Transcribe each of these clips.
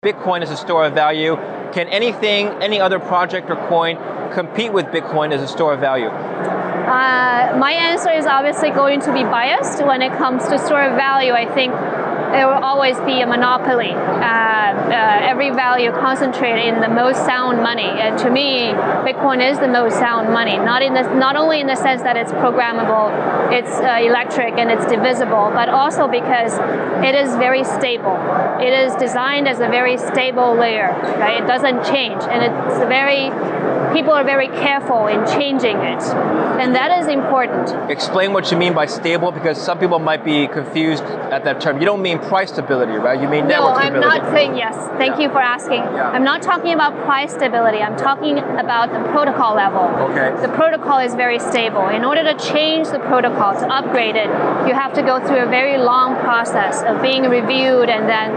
Bitcoin as a store of value. Can any other project or coin compete with Bitcoin as a store of value? My answer is obviously going to be biased when it comes to store of value. I think there will always be a monopoly. Every value concentrated in the most sound money. And to me, Bitcoin is the most sound money. Not only in the sense that it's programmable, it's electric and it's divisible, but also because it is very stable. It is designed as a very stable layer. Right? It doesn't change, and people are very careful in changing it, and that is important. Explain what you mean by stable, because some people might be confused at that term. You don't mean price stability, right? You mean network stability. No, I'm not saying yes. Thank you for asking. Yeah. I'm not talking about price stability. I'm talking about the protocol level. Okay. The protocol is very stable. In order to change the protocol, to upgrade it, you have to go through a very long process of being reviewed and then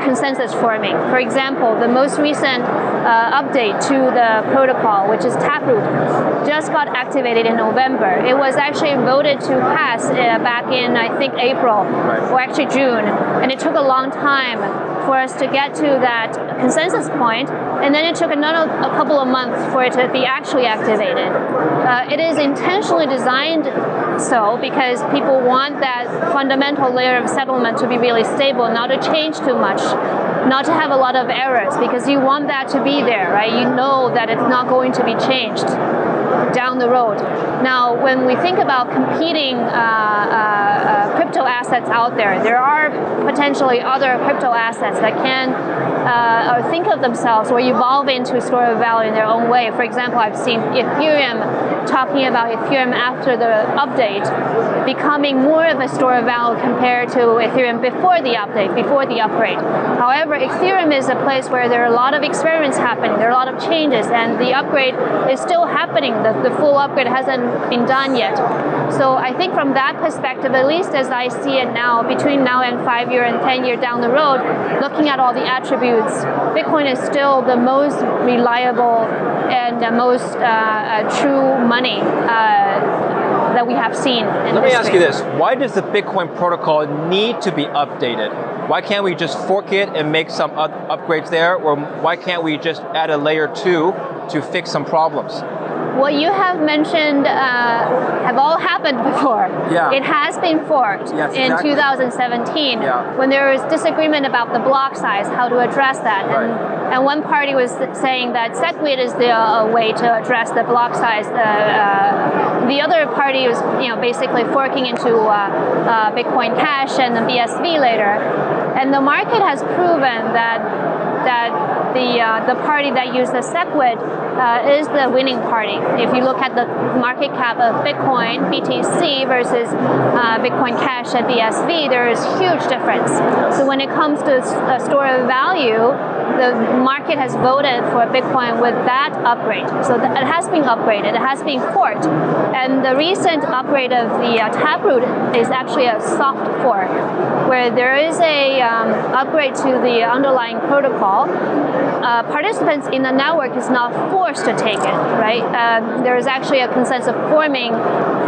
consensus forming. For example, the most recent update to the protocol, which is Taproot, just got activated in November. It was actually voted to pass back in, I think, April, or actually June. And it took a long time for us to get to that consensus point, and then it took a couple of months for it to be actually activated. It is intentionally designed so because people want that fundamental layer of settlement to be really stable, not to change too much, not to have a lot of errors, because you want that to be there, right? You know that it's not going to be changed down the road. Now, when we think about competing crypto assets out there, there are potentially other crypto assets that can think of themselves or evolve into store of value in their own way. For example, I've seen Ethereum talking about Ethereum after the update becoming more of a store of value compared to Ethereum before the update, before the upgrade. However, Ethereum is a place where there are a lot of experiments happening, there are a lot of changes, and the upgrade is still happening. The full upgrade hasn't been done yet. So I think from that perspective, at least as I see it now, between now and 5 year and 10 year down the road, looking at all the attributes, Bitcoin is still the most reliable and the most true money that we have seen in history. Let me ask you this. Why does the Bitcoin protocol need to be updated? Why can't we just fork it and make some upgrades there? Or why can't we just add a layer 2 to fix some problems? What you have mentioned have all happened before. Yeah. It has been forked in 2017 when there was disagreement about the block size, how to address that. And one party was saying that SegWit is the way to address the block size. The other party was basically forking into Bitcoin Cash and the BSV later. And the market has proven that the party that used the SegWit is the winning party. If you look at the market cap of Bitcoin, BTC versus Bitcoin Cash at BSV, there is huge difference. So when it comes to store of value, the market has voted for Bitcoin with that upgrade. So it has been upgraded, it has been forked. And the recent upgrade of the Taproot is actually a soft fork, where there is a upgrade to the underlying protocol. Participants in the network is not forced to take it, right? There is actually a consensus forming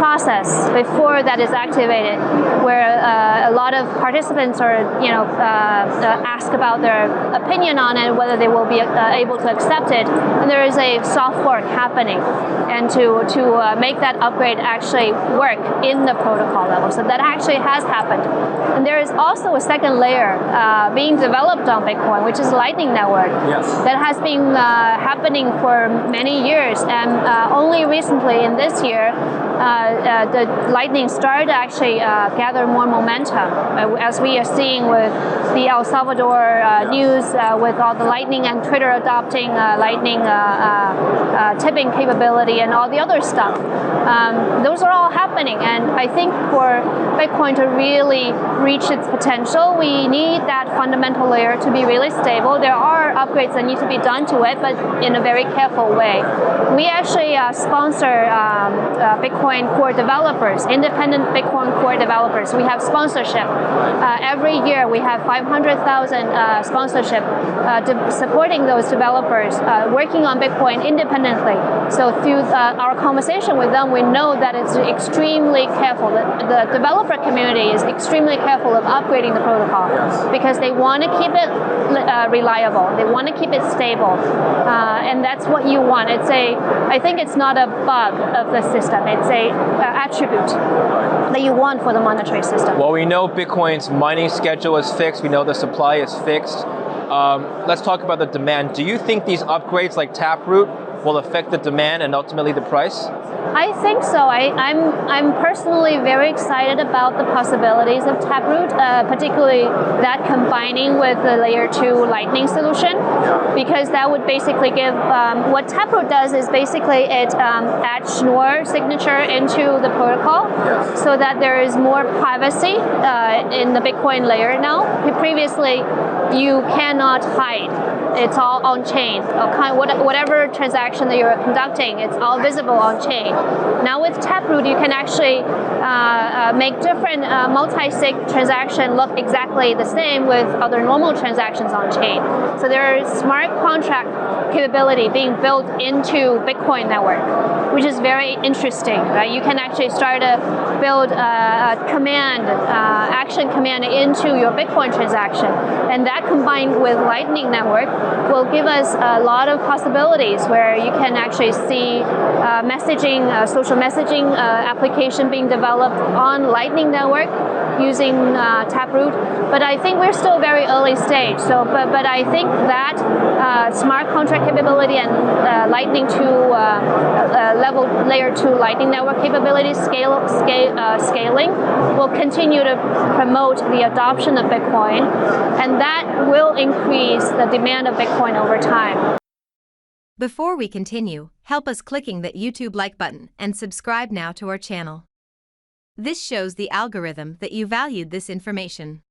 process before that is activated, where a lot of participants are, asked about their opinion on it, whether they will be able to accept it, and there is a soft fork happening, and to make that upgrade actually work in the protocol level. So that actually has happened. And there is also a second layer being developed on Bitcoin, which is Lightning Network. Yes. That has been happening for many years, and only recently in this year, the Lightning started to actually gather more momentum, as we are seeing with the El Salvador news, with all the Lightning and Twitter adopting Lightning tipping capability and all the other stuff. Those are all happening, and I think for Bitcoin to really reach its potential, we need that fundamental layer to be really stable. There are upgrades that need to be done to it, but in a very careful way. We actually sponsor Bitcoin core developers, independent Bitcoin core developers. We have sponsorship. Every year we have 500,000 sponsorship supporting those developers working on Bitcoin independently. So through our conversation with them, we know that it's extremely careful. The developer community is extremely careful of upgrading the protocol because they want to keep it reliable. They want to keep it stable, and that's what you want. I think it's not a bug of the system. It's a attribute that you want for the monetary system. Well, we know Bitcoin's mining schedule is fixed. We know the supply is fixed. Let's talk about the demand. Do you think these upgrades like Taproot will affect the demand and ultimately the price? I think so. I'm personally very excited about the possibilities of Taproot, particularly that combining with the layer 2 Lightning solution, because that would basically give, what Taproot does is basically it adds Schnorr signature into the protocol so that there is more privacy in the Bitcoin layer now. Previously, you cannot hide. It's all on chain. Whatever transaction that you're conducting, it's all visible on chain. Now with Taproot, you can actually make different multi-sig transactions look exactly the same with other normal transactions on chain. So there is smart contract capability being built into Bitcoin network, which is very interesting. Right? You can actually start to build a command, action command into your Bitcoin transaction, and that combined with Lightning network will give us a lot of possibilities where you can actually see messaging, social messaging application being developed on Lightning network using Taproot. But I think we're still very early stage. So, but I think that smart contract capability and Lightning 2 layer 2 Lightning network capabilities scaling will continue to promote the adoption of Bitcoin, and that will increase the demand of Bitcoin over time. Before we continue, help us clicking that YouTube like button and subscribe now to our channel. This shows the algorithm that you valued this information,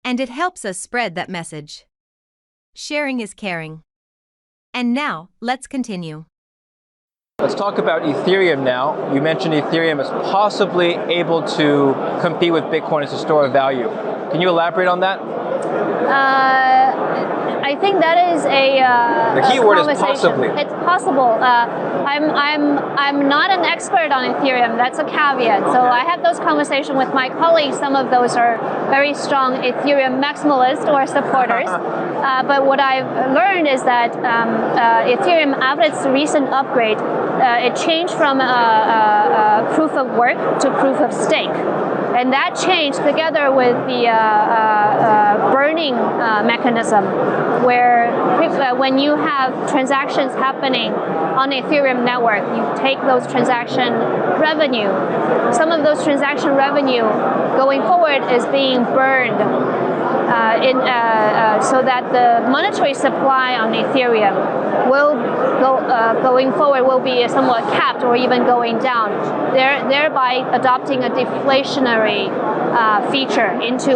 and it helps us spread that message. Sharing is caring. And now, let's continue. Let's talk about Ethereum now. You mentioned Ethereum is possibly able to compete with Bitcoin as a store of value. Can you elaborate on that? I think that is the key word is possibly. It's possible. I'm not an expert on Ethereum. That's a caveat. So I have those conversations with my colleagues. Some of those are very strong Ethereum maximalists or supporters. But what I've learned is that Ethereum, after its recent upgrade, it changed from proof of work to proof of stake. And that change, together with the burning mechanism, where when you have transactions happening on the Ethereum network, you take those transaction revenue. Some of those transaction revenue going forward is being burned so that the monetary supply on Ethereum will going forward will be somewhat capped or even going down, thereby adopting a deflationary feature into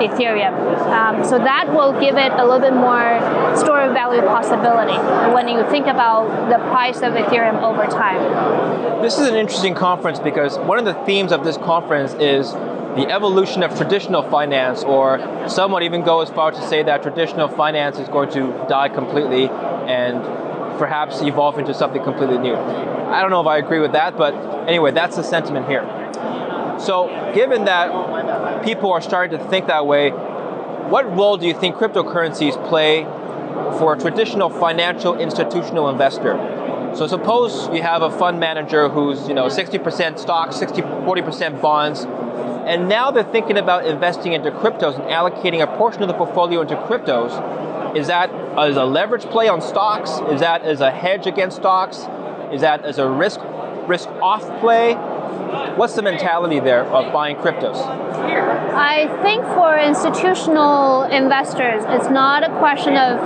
Ethereum. So that will give it a little bit more store of value possibility when you think about the price of Ethereum over time. This is an interesting conference because one of the themes of this conference is the evolution of traditional finance, or some would even go as far to say that traditional finance is going to die completely and perhaps evolve into something completely new. I don't know if I agree with that, but anyway, that's the sentiment here. So given that people are starting to think that way, what role do you think cryptocurrencies play for a traditional financial institutional investor? So suppose you have a fund manager who's 60% stocks, 40% bonds, and now they're thinking about investing into cryptos and allocating a portion of the portfolio into cryptos. Is that as a leverage play on stocks? Is that as a hedge against stocks? Is that as a risk off play? What's the mentality there of buying cryptos? I think for institutional investors, it's not a question of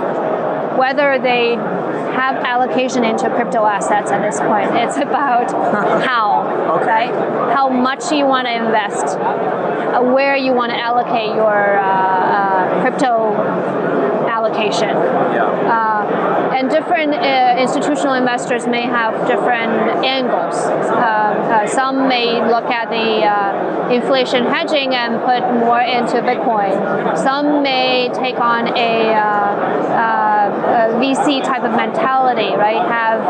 whether they have allocation into crypto assets at this point. It's about how, right? How much you want to invest, where you want to allocate your crypto allocation. And different institutional investors may have different angles. Some may look at the inflation hedging and put more into Bitcoin. Some may take on a VC type of mentality, right? Have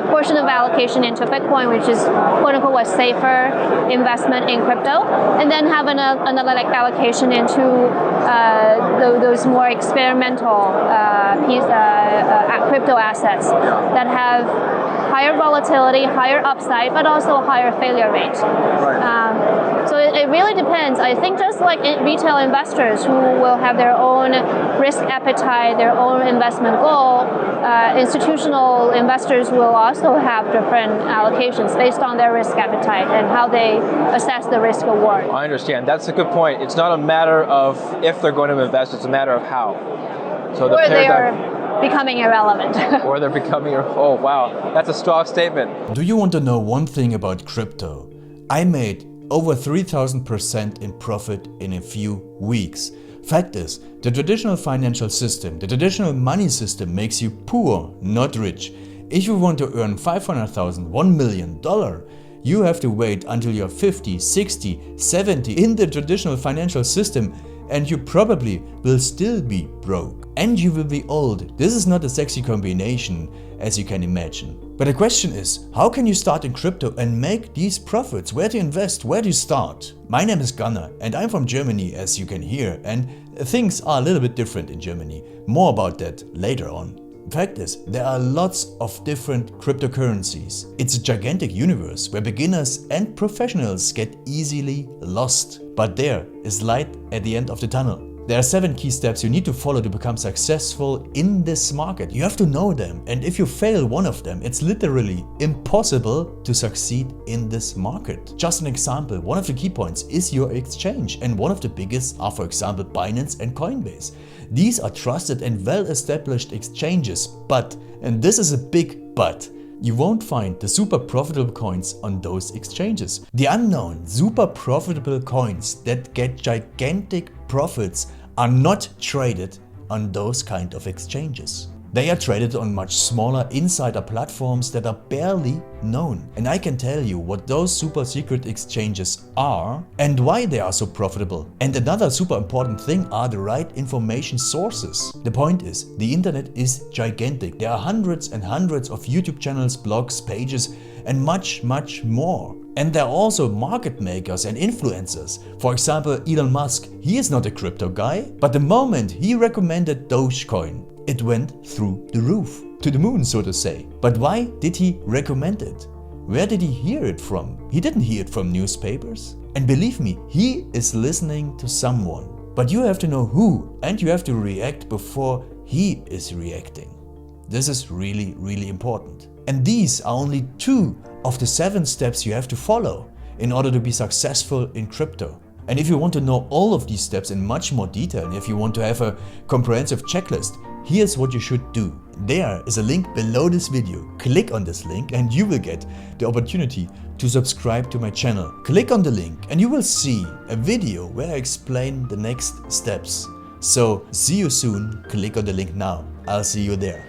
a portion of allocation into Bitcoin, which is quote unquote a safer investment in crypto, and then have another like allocation into those more experimental crypto assets that have higher volatility, higher upside, but also higher failure rate. So it really depends. I think just like retail investors who will have their own risk appetite, their own investment goal, institutional investors will also have different allocations based on their risk appetite and how they assess the risk reward. I understand. That's a good point. It's not a matter of if they're going to invest, it's a matter of how. So the or they are becoming irrelevant. Or they're becoming, oh wow, that's a strong statement. Do you want to know one thing about crypto? I made over 3,000% in profit in a few weeks. Fact is, the traditional financial system, the traditional money system makes you poor, not rich. If you want to earn $500,000, $1 million, you have to wait until you're 50, 60, 70 in the traditional financial system, and you probably will still be broke. And you will be old. This is not a sexy combination, as you can imagine. But the question is, how can you start in crypto and make these profits? Where to invest? Where to start? My name is Gunnar and I'm from Germany, as you can hear, and things are a little bit different in Germany. More about that later on. Fact is, there are lots of different cryptocurrencies. It's a gigantic universe where beginners and professionals get easily lost. But there is light at the end of the tunnel. There are 7 key steps you need to follow to become successful in this market. You have to know them, and if you fail one of them, it's literally impossible to succeed in this market. Just an example, one of the key points is your exchange, and one of the biggest are, for example, Binance and Coinbase. These are trusted and well-established exchanges, but, and this is a big but, you won't find the super profitable coins on those exchanges. The unknown super profitable coins that get gigantic profits are not traded on those kind of exchanges. They are traded on much smaller insider platforms that are barely known. And I can tell you what those super secret exchanges are and why they are so profitable. And another super important thing are the right information sources. The point is, the internet is gigantic. There are hundreds and hundreds of YouTube channels, blogs, pages, and much more. And there are also market makers and influencers. For example, Elon Musk, he is not a crypto guy, but the moment he recommended Dogecoin, it went through the roof, to the moon, so to say. But why did he recommend it? Where did he hear it from? He didn't hear it from newspapers. And believe me, he is listening to someone. But you have to know who, and you have to react before he is reacting. This is really, really important. And these are only 2 of the 7 steps you have to follow in order to be successful in crypto. And if you want to know all of these steps in much more detail, and if you want to have a comprehensive checklist, here's what you should do. There is a link below this video. Click on this link and you will get the opportunity to subscribe to my channel. Click on the link and you will see a video where I explain the next steps. So see you soon. Click on the link now. I'll see you there.